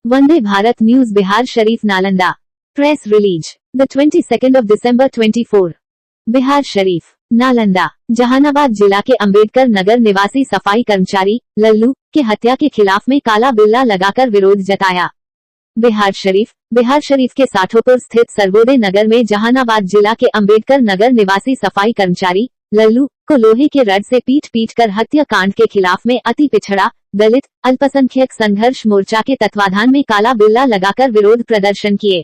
Vande Bharat News Bihar Sharif Nalanda. Press release. The 22nd of December 24. Bihar Sharif Nalanda Jehanabad जिला के अंबेडकर नगर निवासी सफाई कर्मचारी लल्लू की हत्या के खिलाफ में काला बिल्ला लगाकर विरोध जताया। बिहार शरीफ के साठोपुर स्थित सर्वोदय नगर में जहानाबाद जिला के अंबेडकर नगर निवासी सफाई कर्मचारी लल्लू को लोहे के रड से पीट कर हत्या कांड के खिलाफ में अति पिछड़ा दलित अल्पसंख्यक संघर्ष मोर्चा के तत्वाधान में काला बिल्ला लगाकर विरोध प्रदर्शन किए।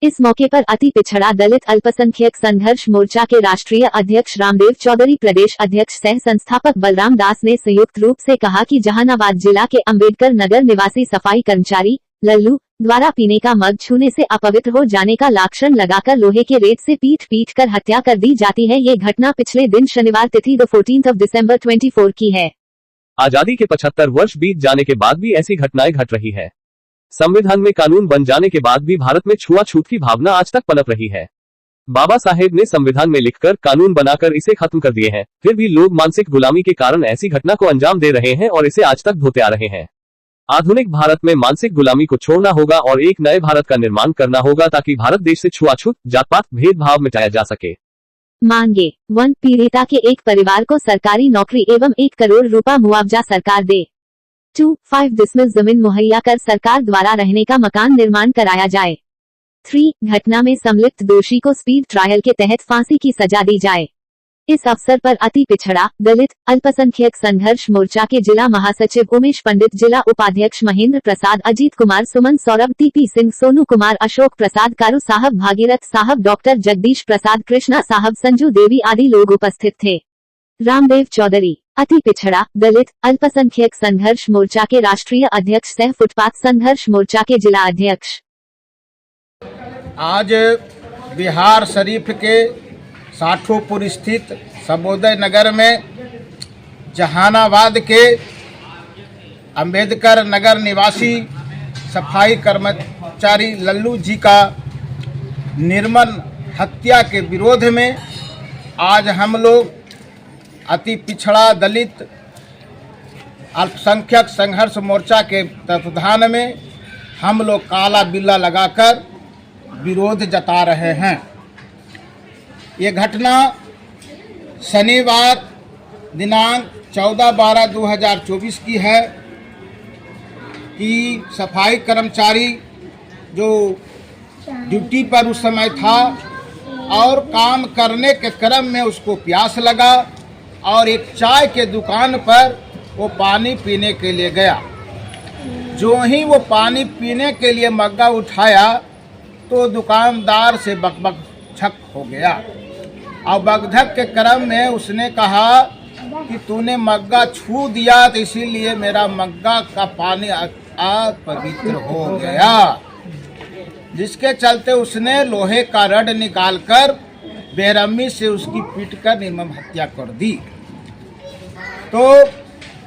इस मौके पर अति पिछड़ा दलित अल्पसंख्यक संघर्ष मोर्चा के राष्ट्रीय अध्यक्ष रामदेव चौधरी, प्रदेश अध्यक्ष सह संस्थापक बलराम दास ने संयुक्त रूप से कहा कि जहानाबाद जिला के अंबेडकर नगर निवासी सफाई कर्मचारी लल्लू द्वारा पीने का मग छूने से अपवित्र हो जाने का लाक्षण लगाकर लोहे के रेत से पीट कर हत्या कर दी जाती है। ये घटना पिछले दिन शनिवार तिथि 14 दिसंबर 24 की है। आजादी के 75 वर्ष बीत जाने के बाद भी ऐसी घटनाएं घट रही है। संविधान में कानून बन जाने के बाद भी भारत में छुआछूत की भावना आज तक पनप रही है। बाबा साहेब ने संविधान में लिखकर कानून बनाकर इसे खत्म कर दिए हैं, फिर भी लोग मानसिक गुलामी के कारण ऐसी घटना को अंजाम दे रहे हैं और इसे आज तक ढोते आ रहे हैं। आधुनिक भारत में मानसिक गुलामी को छोड़ना होगा और एक नए भारत का निर्माण करना होगा ताकि भारत देश से छुआछूत जात-पात भेदभाव मिटाया जा सके। मांगे वन पीड़िता के एक परिवार को सरकारी नौकरी एवं 1 करोड़ रुपया मुआवजा सरकार दे। 2.5 डिसमिल जमीन मुहैया कर सरकार द्वारा रहने का मकान निर्माण कराया जाए। 3 घटना में सम्मिलित दोषी को स्पीड ट्रायल के तहत फांसी की सजा दी जाए। इस अवसर पर अति पिछड़ा दलित अल्पसंख्यक संघर्ष मोर्चा के जिला महासचिव उमेश पंडित, जिला उपाध्यक्ष महेंद्र प्रसाद, अजीत कुमार, सुमन, सौरभ, टीपी सिंह, सोनू कुमार, अशोक प्रसाद, कारू साहब, भागीरथ साहब, डॉक्टर जगदीश प्रसाद, कृष्णा साहब, संजू देवी आदि लोग उपस्थित थे। रामदेव चौधरी अति पिछड़ा दलित अल्पसंख्यक संघर्ष मोर्चा के राष्ट्रीय अध्यक्ष सह फुटपाथ संघर्ष मोर्चा के जिला अध्यक्ष। आज बिहार शरीफ के साठोपुर स्थित सर्वोदय नगर में जहानाबाद के अंबेडकर नगर निवासी सफाई कर्मचारी लल्लू जी का निर्मम हत्या के विरोध में आज हम लोग अति पिछड़ा दलित अल्पसंख्यक संघर्ष मोर्चा के तत्वाधान में हम लोग काला बिल्ला लगाकर विरोध जता रहे हैं। ये घटना शनिवार दिनांक 14/12/2024 की है कि सफाई कर्मचारी जो ड्यूटी पर उस समय था और काम करने के क्रम में उसको प्यास लगा और एक चाय के दुकान पर वो पानी पीने के लिए गया। जो ही वो पानी पीने के लिए मग्गा उठाया तो दुकानदार से बकबक छक हो गया और बगधक के क्रम में उसने कहा कि तूने मग्गा छू दिया तो इसीलिए मेरा मग्गा का पानी अपवित्र हो गया, जिसके चलते उसने लोहे का रड निकालकर बेरहमी से उसकी पीटकर निर्मम हत्या कर दी। तो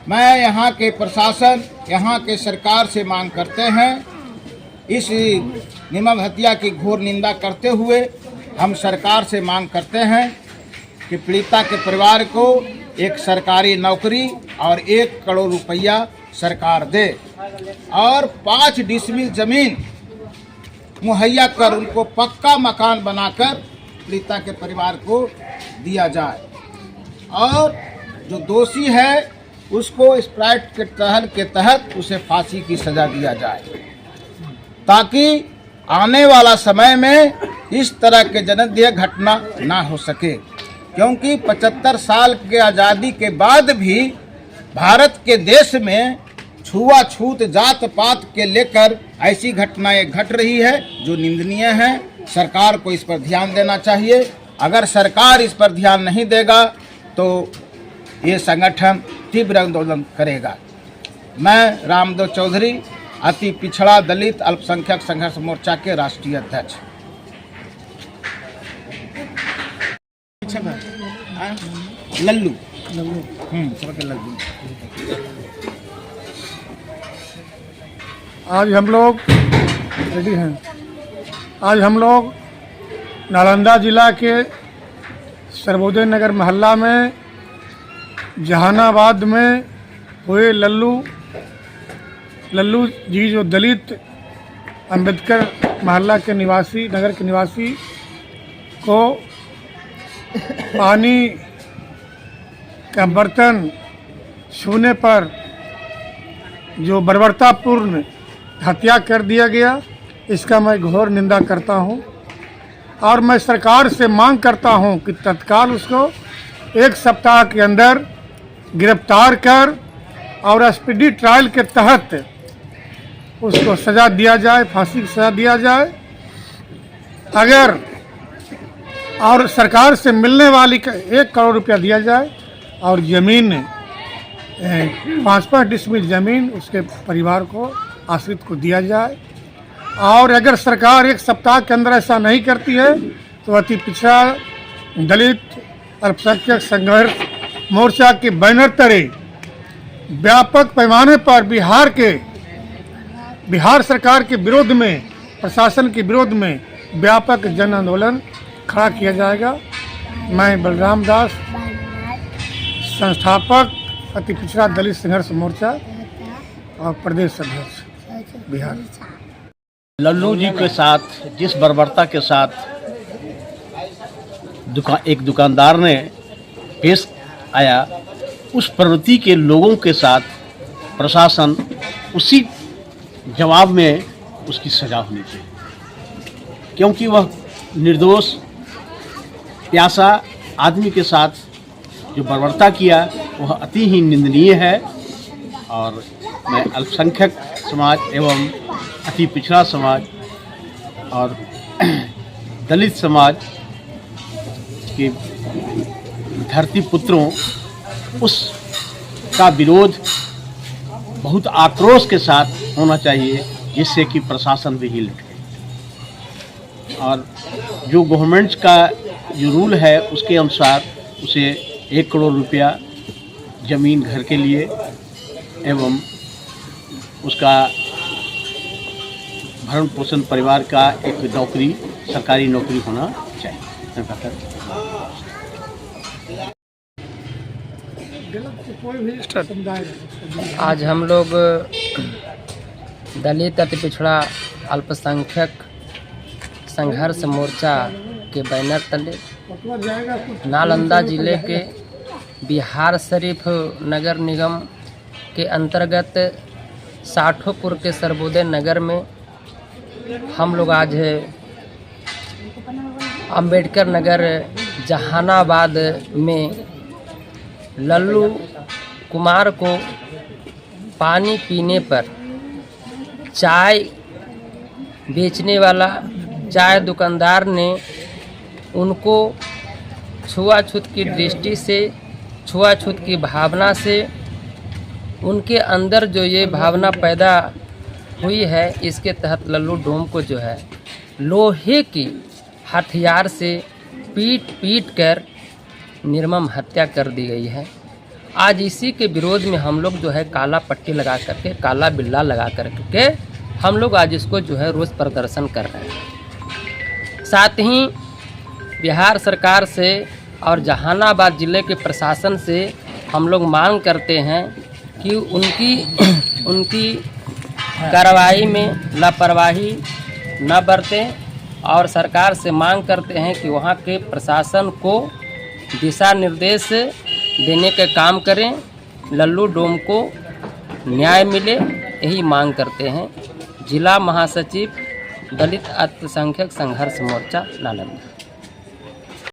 मैं यहाँ के प्रशासन, यहाँ के सरकार से मांग करते हैं, इस निर्मम हत्या की घोर निंदा करते हुए हम सरकार से मांग करते हैं कि पीड़िता के परिवार को एक सरकारी नौकरी और 1 करोड़ रुपया सरकार दे और 5 डिसमिल जमीन मुहैया कर उनको पक्का मकान बनाकर पीड़िता के परिवार को दिया जाए और जो दोषी है उसको स्प्राइट के तहल के तहत उसे फांसी की सजा दिया जाए ताकि आने वाला समय में इस तरह के जनद्य घटना ना हो सके, क्योंकि 75 साल के आज़ादी के बाद भी भारत के देश में छुआछूत जात पात के लेकर ऐसी घटनाएं घट रही है जो निंदनीय है। सरकार को इस पर ध्यान देना चाहिए। अगर सरकार इस पर ध्यान नहीं देगा तो ये संगठन तीव्र आंदोलन करेगा। मैं रामदेव चौधरी, अति पिछड़ा दलित अल्पसंख्यक संघर्ष मोर्चा के राष्ट्रीय अध्यक्ष। लल्लू लल्लू आज हम लोग रेडी हैं। आज हम लोग नालंदा जिला के सर्वोदय नगर मोहल्ला में जहानाबाद में हुए लल्लू जी जो दलित अंबेडकर मोहल्ला के निवासी, नगर के निवासी को पानी का बर्तन छूने पर जो बर्बरतापूर्ण हत्या कर दिया गया, इसका मैं घोर निंदा करता हूं और मैं सरकार से मांग करता हूं कि तत्काल उसको 1 सप्ताह के अंदर गिरफ्तार कर और स्पीडी ट्रायल के तहत उसको सज़ा दिया जाए, फांसी की सज़ा दिया जाए। अगर और सरकार से मिलने वाली 1 करोड़ रुपया दिया जाए और ज़मीन 5-5 डिसमिल ज़मीन उसके परिवार को, आश्रित को दिया जाए। और अगर सरकार 1 सप्ताह के अंदर ऐसा नहीं करती है तो अति पिछड़ा दलित अल्पसंख्यक संघर्ष मोर्चा के बैनर तले व्यापक पैमाने पर बिहार सरकार के विरोध में, प्रशासन के विरोध में व्यापक जन आंदोलन खड़ा किया जाएगा। मैं बलराम दास, संस्थापक अति पिछड़ा दलित संघर्ष मोर्चा और प्रदेश अध्यक्ष बिहार। लल्लू जी के साथ जिस बर्बरता के साथ एक दुकानदार ने पेश आया, उस प्रवृत्ति के लोगों के साथ प्रशासन उसी जवाब में उसकी सजा होनी चाहिए, क्योंकि वह निर्दोष प्यासा आदमी के साथ जो बर्बरता किया वह अति ही निंदनीय है। और मैं अल्पसंख्यक समाज एवं अति पिछड़ा समाज और दलित समाज के धरती पुत्रों उसका विरोध बहुत आक्रोश के साथ होना चाहिए, जिससे कि प्रशासन भी हिल उठे। और जो गवर्नमेंट का जो रूल है उसके अनुसार उसे 1 करोड़ रुपया ज़मीन घर के लिए एवं उसका भरण पोषण परिवार का एक नौकरी, सरकारी नौकरी होना चाहिए। आज हम लोग दलित अति पिछड़ा अल्पसंख्यक संघर्ष मोर्चा के बैनर तले नालंदा जिले के बिहार शरीफ नगर निगम के अंतर्गत साठोपुर के सर्वोदय नगर में हम लोग आज अंबेडकर नगर जहानाबाद में लल्लू कुमार को पानी पीने पर चाय बेचने वाला चाय दुकानदार ने उनको छुआछूत की दृष्टि से, छुआछूत की भावना से, उनके अंदर जो ये भावना पैदा हुई है, इसके तहत लल्लू डोम को जो है लोहे की हथियार से पीट कर निर्मम हत्या कर दी गई है। आज इसी के विरोध में हम लोग जो है काला पट्टी लगा करके, काला बिल्ला लगा करके हम लोग आज इसको जो है रोज़ प्रदर्शन कर रहे हैं। साथ ही बिहार सरकार से और जहानाबाद ज़िले के प्रशासन से हम लोग मांग करते हैं कि उनकी कार्रवाई में लापरवाही न बरतें और सरकार से मांग करते हैं कि वहाँ के प्रशासन को दिशा निर्देश देने का काम करें, लल्लू डोम को न्याय मिले, यही मांग करते हैं। जिला महासचिव दलित अल्पसंख्यक संघर्ष मोर्चा नालंदा।